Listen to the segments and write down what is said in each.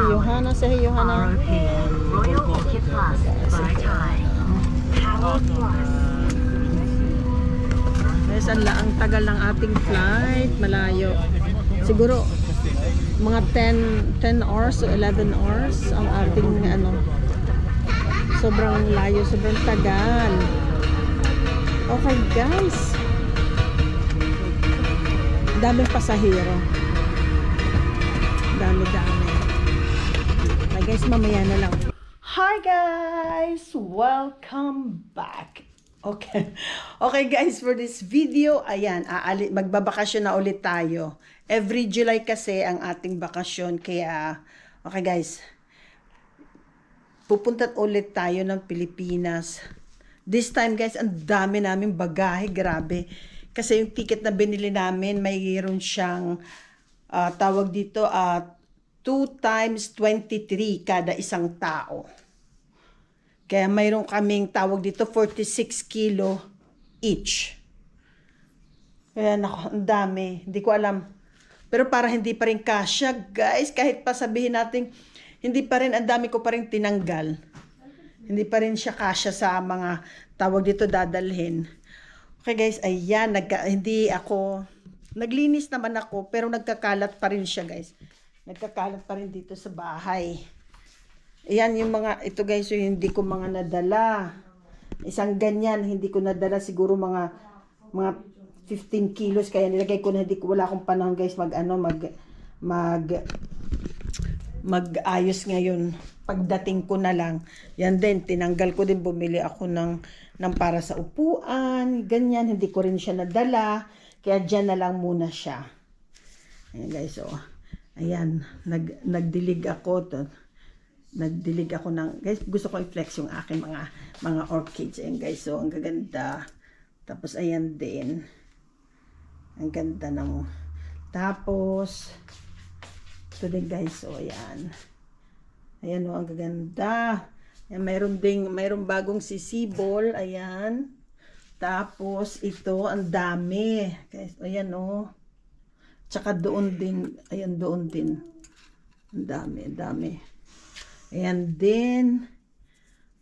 Johanna. Say hey, Johanna. ROP, Royal Orchid Plus, by Thai. Power Plus. Guys, ang tagal ng ating flight. Malayo. Siguro, mga 10 hours o 11 hours ang ating sobrang layo, sobrang tagal. Okay guys, daming pasahero, dami. Okay guys, mamaya na lang. Hi guys, welcome back. Okay guys, for this video, ayan, magbabakasyon na ulit tayo. Every July kasi ang ating bakasyon, kaya okay guys, pupunta ulit tayo ng Pilipinas. This time guys, ang dami naming bagahe, grabe. Kasi yung ticket na binili namin, mayroon siyang tawag dito 2 times 23 kada isang tao. Kaya mayroon kaming tawag dito 46 kilo each. Kaya nako, ang dami. Hindi ko alam. Pero para hindi pa rin kasya guys, kahit pa sabihin natin hindi pa rin, ang dami ko pa rin tinanggal. Hindi pa rin siya kasya sa mga tawag dito dadalhin. Okay guys, ayan, naglinis naman ako, pero nagkakalat pa rin siya guys. Nagkakalat pa rin dito sa bahay. Ayan yung ito guys, yung hindi ko mga nadala. Isang ganyan, hindi ko nadala siguro mga 15 kilos, kaya nilagay ko na, wala akong panahon guys mag-ayos ngayon. Pagdating ko na lang, yan din, tinanggal ko din, bumili ako ng para sa upuan, ganyan, hindi ko rin siya nadala, kaya dyan na lang muna siya. Ayan guys, ayan, nagdilig ako ng, guys, gusto ko i-flex yung aking mga orchids, ayan guys, so ang gaganda, tapos ayan din, ang ganda ng, tapos, ito din guys, ayan. Ayan ang gaganda. Ayan, mayroong bagong sisibol, ayan. Tapos, ito, ang dami. Guys, ayan Tsaka doon din, ayan doon din. Ang dami. Ayan din.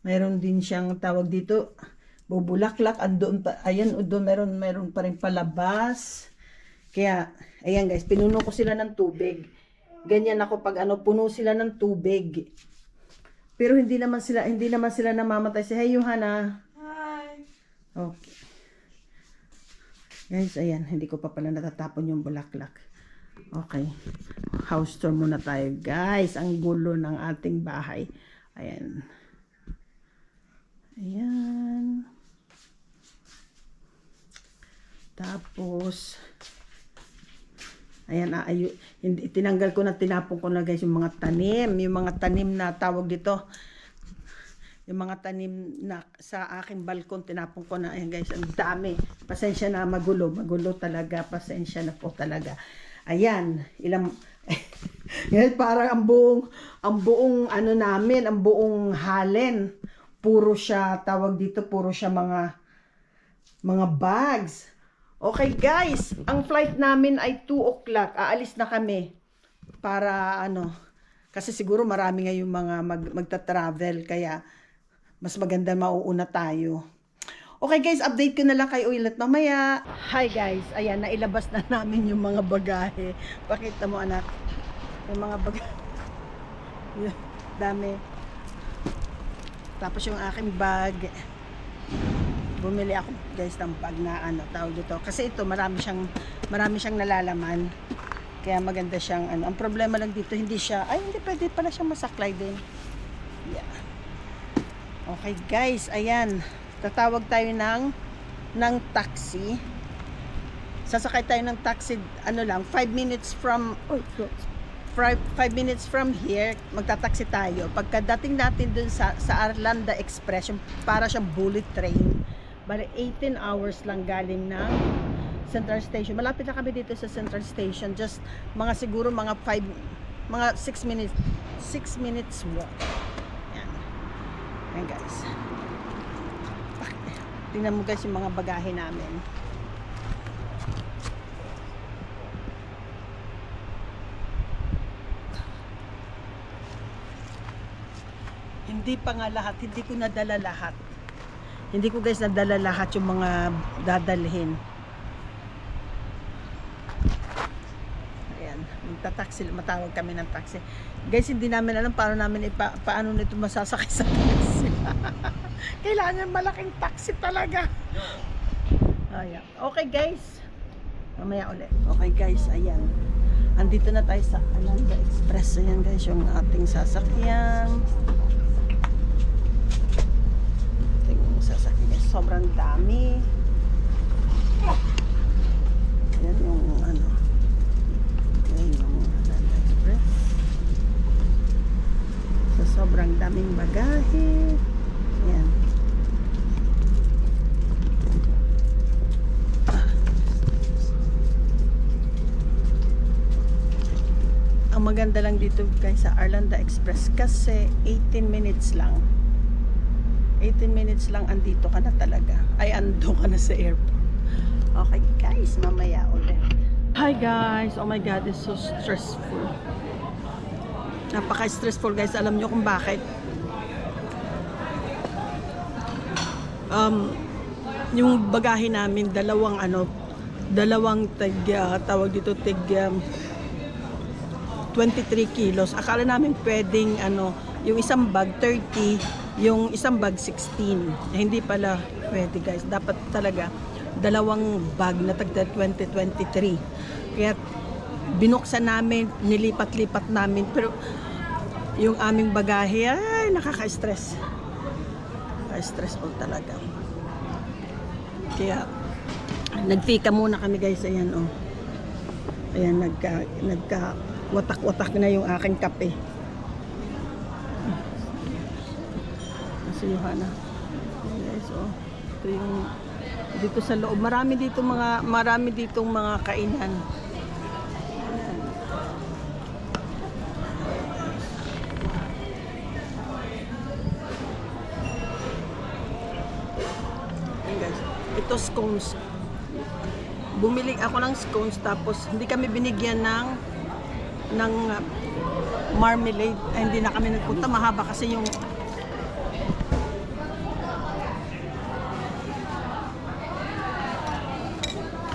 Mayroon din siyang tawag dito, bubulaklak, andoon pa, ayan, doon mayroon pa rin palabas. Kaya, ayan guys, pinuno ko sila ng tubig. Ganyan ako pag puno sila ng tubig. Pero hindi naman sila namamatay. Say hey, Johanna. Hi. Okay. Guys, ayan, hindi ko pa pala natatapon yung bulaklak. Okay. House tour muna tayo, guys. Ang gulo ng ating bahay. Ayan. Ayan. Tapos ayan, tinanggal ko na, tinapon ko na guys yung mga tanim na tawag dito, yung mga tanim na sa aking balkon, tinapon ko na. Ayan guys, ang dami, pasensya na, magulo talaga, pasensya na po talaga. Ayan, yan, parang ang buong namin, ang buong halen, puro siya, tawag dito, puro siya mga bags. Okay guys, ang flight namin ay 2 o'clock. Aalis na kami para kasi siguro marami ngayong mga magta-travel, kaya mas maganda mauuna tayo. Okay guys, update ko na lang kayo ulit mamaya. Hi guys, ayan, nailabas na namin yung mga bagahe. Pakita mo anak, yung mga bagahe. Dami. Tapos yung aking bag. Bumili ako guys ng bag na tawag dito. Kasi ito marami siyang nalalaman. Kaya maganda siyang ang problema lang dito, hindi pwede pala siyang masaklay din. Yeah. Okay guys, ayan. Tatawag tayo ng taxi. Sasakay tayo ng taxi, 5 minutes from 5 minutes from here, magta-taxi tayo. Pagkadating natin dun sa Arlanda Express, yung para siyang bullet train. Bale 18 hours lang galing ng Central Station. Malapit na kami dito sa Central Station. Just siguro mga 6 minutes walk. Yan. Yan guys. Tingnan mo guys yung mga bagahe namin. Hindi pa nga lahat, hindi ko nadala lahat. Hindi ko guys nadala lahat yung mga dadalhin. Ayan, magta-taxi, matawag kami ng taxi. Guys, hindi namin alam paano namin paano nito masasakay sa taxi. Kailangan malaking taxi talaga. Ayan. Okay guys. Mamaya ulit. Okay guys, ayan. Andito na tayo sa Arlanda Express. Ayan guys, yung ating sasakyan. Sasakyan guys, sobrang dami. Ayan yung ano, ayan yung Arlanda Express. So sobrang daming bagahe. Ayan. Ang maganda lang dito guys sa Arlanda Express kasi 18 minutes lang. 18 minutes lang andito ka na talaga. Ay, ando ka na sa airport. Okay guys, mamaya ulit. Hi guys, oh my god, it's so stressful. Napaka-stressful guys. Alam nyo kung bakit? Yung bagahe namin, dalawang tawag dito, 23 kilos. Akala namin pwedeng yung isang bag 30, yung isang bag 16. Hindi pala pwede guys. Dapat talaga dalawang bag na tagda 23. Kaya binuksan namin, nilipat-lipat namin. Pero yung aming bagahe ay nakaka-stress. Stressful talaga. Kaya nagfika muna kami guys. Ayan oh. Ayan nagka watak-watak na yung aking kape. Si Johanna. Guys, oh. Ito yung dito sa loob. Marami ditong mga kainan. Ayan. Ayan guys. Ito scones. Bumili ako ng scones tapos hindi kami binigyan ng marmalade. Ay, hindi na kami nagpunta, mahaba kasi yung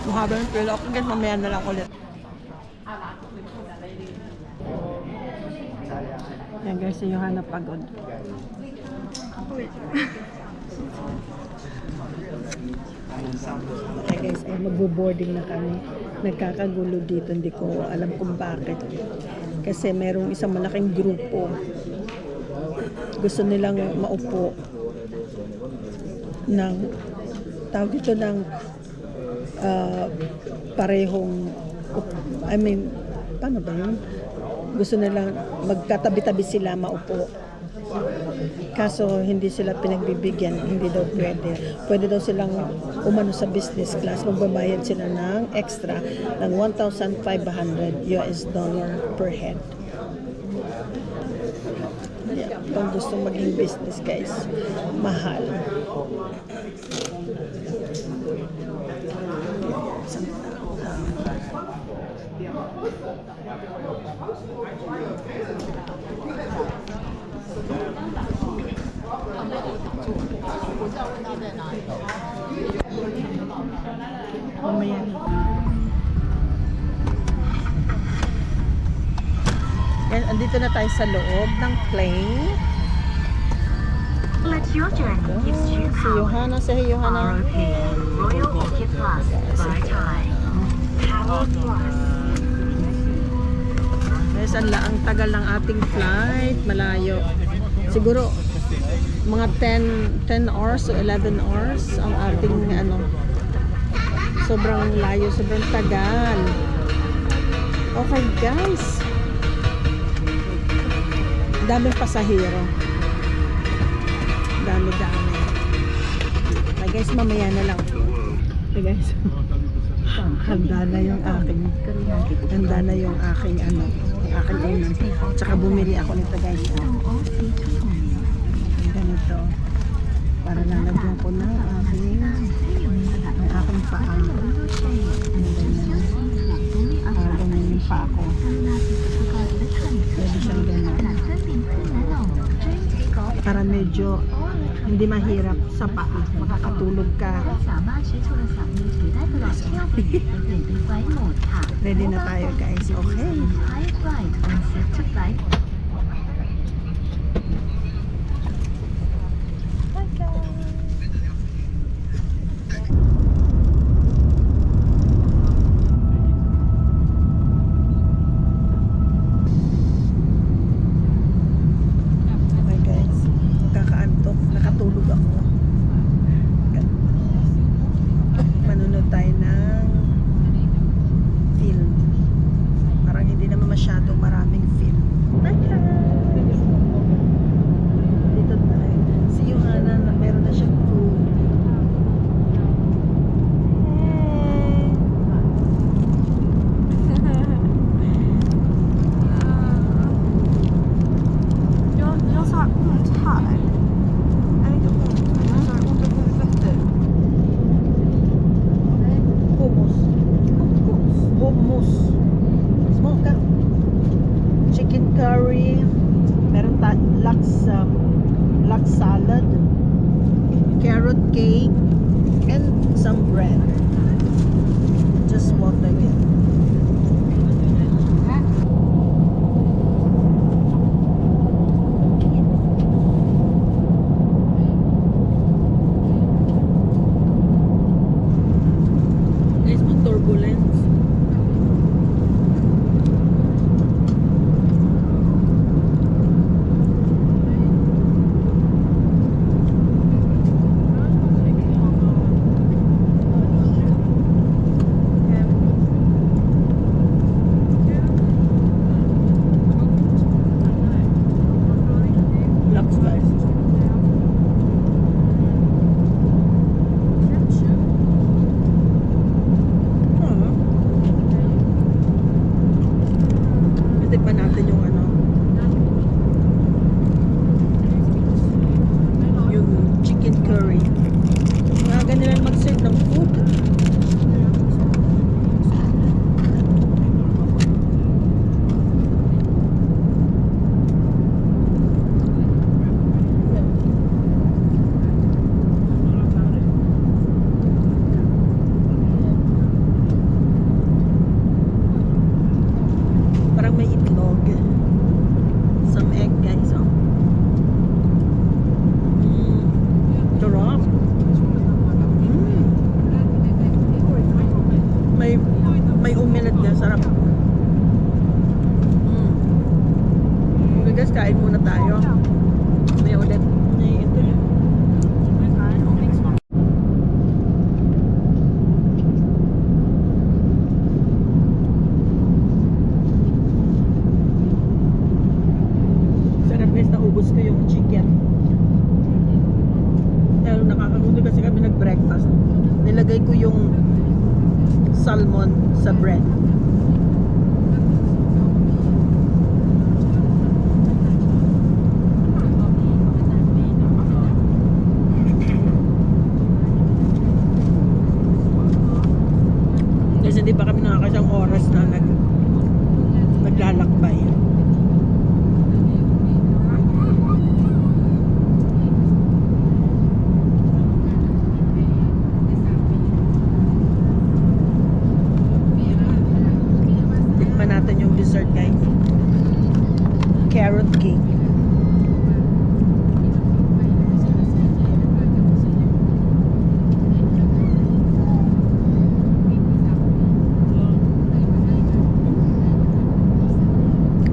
mahaba yung pila. Okay guys, mamaya na lang ulit. Yan guys, si Johanna pagod. Okay guys, ay magbo-boarding na kami. Nagkakagulo dito, hindi ko alam kung bakit. Kasi merong isang malaking grupo. Gusto nilang maupo ng tawag dito ng parehong, paano ba yun? Gusto nilang magkatabi-tabi sila maupo. Kaso hindi sila pinagbibigyan, hindi daw pwede. Pwede daw silang umano sa business class, magbabayad sila ng extra ng $1,500 per head. Yeah, kung gusto maging business guys, mahal. Mamaya. Yan, andito na tayo sa loob ng plane. Let your journey gives you Si Johanna, say Johanna. ROP, Royal Orchid Plus, by time. Power Plus. Guys, ang tagal ng ating flight, malayo. Siguro mga 10 hours o 11 hours ang ating sobrang layo, sobrang tagal. Okay guys, daming pasahero, dami. Okay guys, mamaya na lang. Okay guys, handa na yung aking unan. Tsaka bumili ako nito guys. Ganito. Para lalagyan ko na aking paa. Ganyan yung paa ko. Pwede siyang ganyan. para medyo hindi mahirap sa paa. Makakatulog ka. 小妈吃出了小咪取代不了的药品，也被拐抹塔。 Ready na tayo guys. Okay. High flight on set to flight. Okay guys. Kakaantok. Nakatulog ako. Manunod tayo ng film. Parang hindi naman masyadong maraming film. Dito tayo. Si Johanna na meron na siyang food. Jag sa ont här. Är inte ont, men jag har ont över fötter. Hummus. Hummus. Smoke. Chicken curry. Meron tayong lax salad. Carrot cake. And some bread. Just water it. Guys, mag-turbulence. Relax guys. Titikman natin yung ano, yung chicken curry. Maaga nila mag-serve ng food. Parang may itlog. Some egg guys. Oh. Sarap. May omelette niya. Sarap. Okay guys, kain muna tayo. May ulit. Ito yun. Sarap guys, naubos ko yung chicken. Pero nakakagulo kasi kami nag-breakfast. Nilagay ko yung salmon sa bread. Kasi hindi pa kami nakakasang oras na naglalakbay. Tikman natin yung dessert guys. Carrot cake.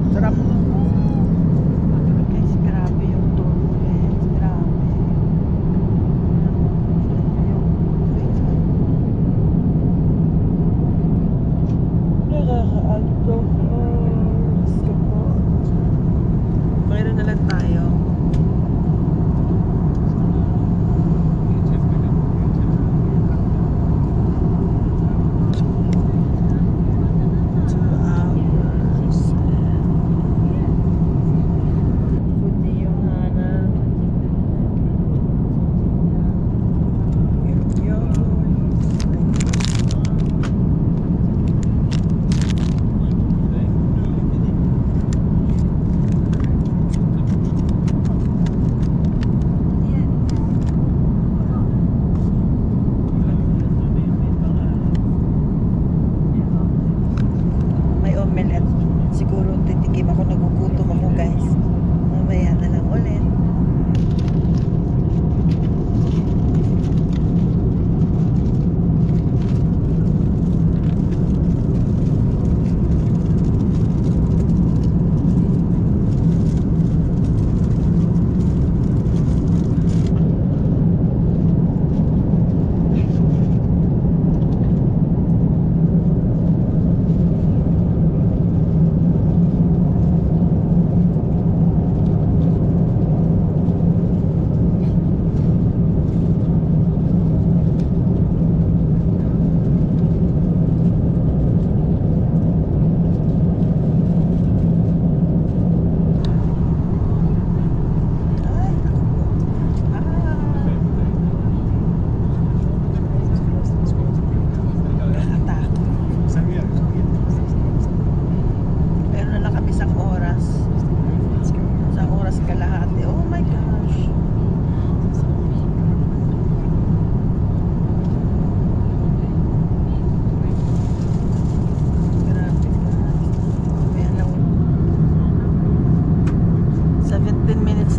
Sarap. Guys, grabe yung turbulence. Grabe. Nakakaantok. Diyos ko po. Mayroon na lang tayo.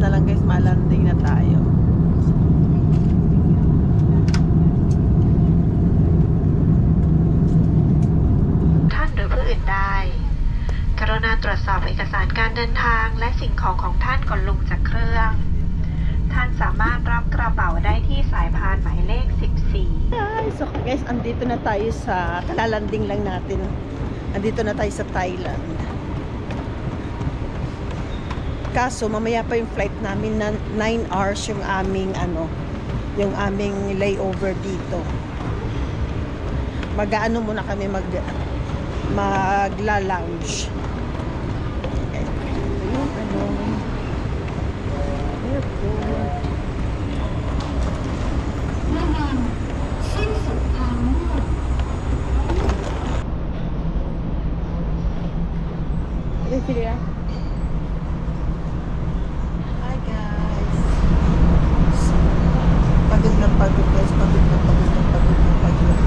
na lang guys, malanding na tayo.ท่านหรือผู้อื่นได้ กรุณาตรวจสอบเอกสารการเดินทางและสิ่งของของท่านก่อนลงจากเครื่อง ท่านสามารถรับกระเป๋าได้ที่สายพานหมายเลข 14 Guys, so guys, andito na tayo sa, kalalanding lang natin. Andito na tayo sa Thailand. Kaso, mamaya pa yung flight namin na 9 hours yung aming, yung aming layover dito. Mag-ano muna kami, magla-lounge. Okay. Yung airport. 这里啊。 Hi guys. Pagod na pagod guys. Pagod na pagod.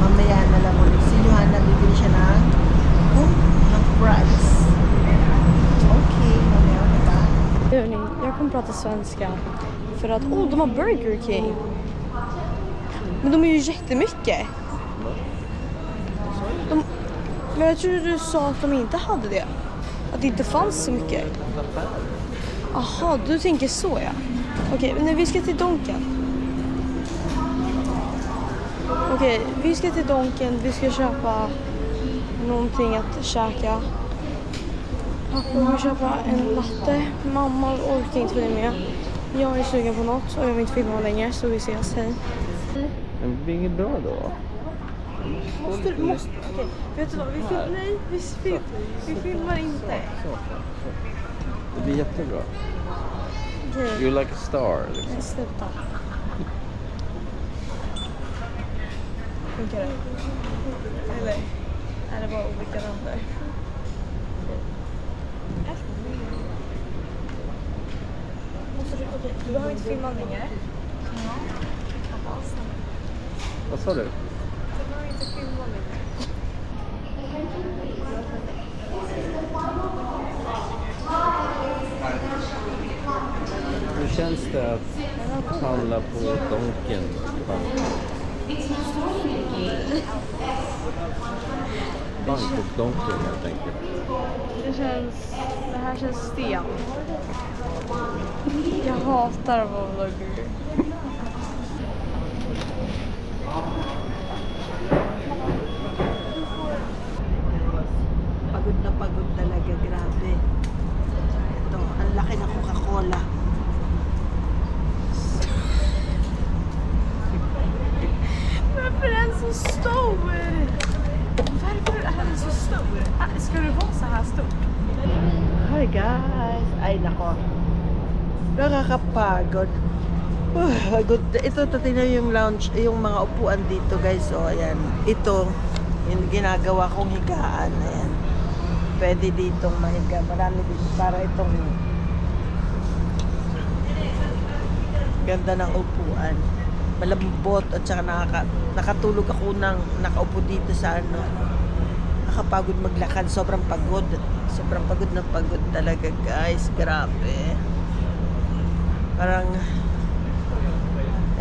Mamaya na lang ulit. Si Johanna, bibili siya ng fries. Okay, mamaya ulit ha. Hörni, jag kommer prata svenska. För att, de har Burger King. Men de är ju jättemycket. Men jag trodde du sa att de inte hade det. Att det inte fanns så mycket. Jaha, du tänker så ja. Okej, men vi ska till Donken. Okej, vi ska till Donken. Vi ska köpa någonting att käka. Pappa kommer köpa en latte. Mamma orkar inte följa med. Jag är sugen på något och jag vill inte filma längre, så vi ses. Hej. Men det blir inget bra då. Okej, vet du vad? Vi filmar inte. Det blir jättebra. Okej, You're like a star liksom. sluta. Funkar det? Eller är det bara olika länder? Okej, du behöver inte filma längre. Vad sa du? Du behöver inte filma längre. Hur känns det att handla på Donken? Bangkok-Donken helt enkelt. Det här känns stelt. Jag hatar att vara vlogger. Pagod talaga, grabe. Ito, ang laki na Coca-Cola. Varför är den så stor? Varför är den så stor? Ska det vara så här stort? Hi guys! Ay nako. Nakakapagod. Good. Ito, tingnan yung lounge, yung mga upuan dito guys. O, ayan. Ito, yung ginagawa kong higaan. Ayan. Pwede ditong mahiga. Marami dito para itong ganda ng upuan. Malambot at saka nakatulog ako nakaupo dito sa nakapagod maglakad. Sobrang pagod na pagod talaga guys. Grabe. Parang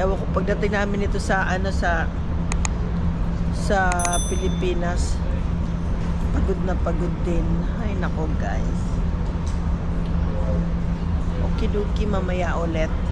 ewan ko, pagdating namin ito sa Pilipinas, pagod na pagod din. Ay nako guys. Okidoki, mamaya ulit.